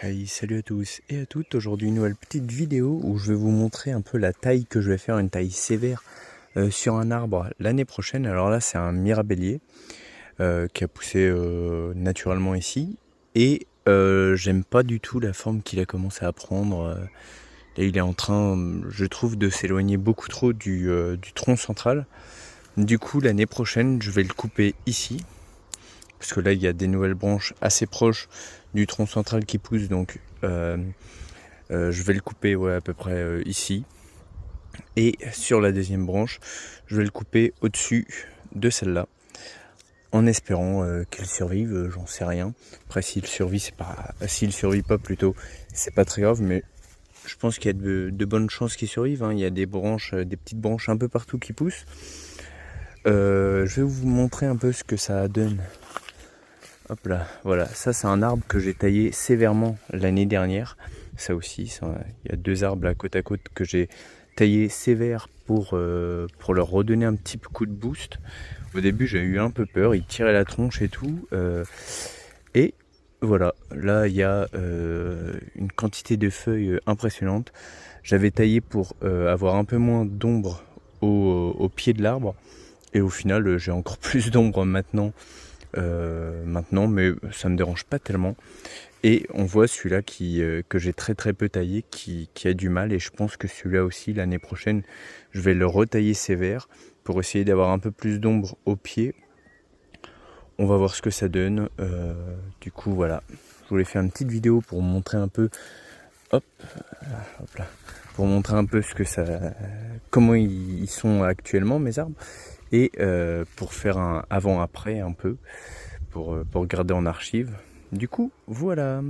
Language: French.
Hey, salut à tous et à toutes. Aujourd'hui, une nouvelle petite vidéo où je vais vous montrer un peu la taille que je vais faire, une taille sévère sur un arbre l'année prochaine. Alors là, c'est un mirabellier qui a poussé naturellement ici et j'aime pas du tout la forme qu'il a commencé à prendre. Là, il est en train, je trouve, de s'éloigner beaucoup trop du tronc central. Du coup, l'année prochaine, je vais le couper ici. Parce que là, il y a des nouvelles branches assez proches du tronc central qui poussent, donc je vais le couper à peu près ici. Et sur la deuxième branche, je vais le couper au-dessus de celle-là, en espérant qu'elle survive, j'en sais rien. Après, s'il survit, c'est pas, s'il survit pas plutôt, c'est pas très grave, mais je pense qu'il y a de bonnes chances qu'il survive, hein. Il y a des branches, des petites branches un peu partout qui poussent. Je vais vous montrer un peu ce que ça donne. Hop là, voilà, ça c'est un arbre que j'ai taillé sévèrement l'année dernière. Ça aussi, il y a deux arbres là côte à côte que j'ai taillé sévère pour leur redonner un petit coup de boost. Au début j'ai eu un peu peur, il tirait la tronche et tout. Et voilà, là il y a une quantité de feuilles impressionnante. J'avais taillé pour avoir un peu moins d'ombre au pied de l'arbre. Et au final j'ai encore plus d'ombre maintenant, mais ça me dérange pas tellement. Et on voit celui-là que j'ai très peu taillé, qui a du mal, et je pense que celui-là aussi, l'année prochaine, je vais le retailler sévère pour essayer d'avoir un peu plus d'ombre au pied. On va voir ce que ça donne. Du coup, voilà. Je voulais faire une petite vidéo pour montrer un peu, hop là, pour montrer un peu comment ils sont actuellement mes arbres, et pour faire un avant-après un peu, pour garder en archive. Du coup, voilà.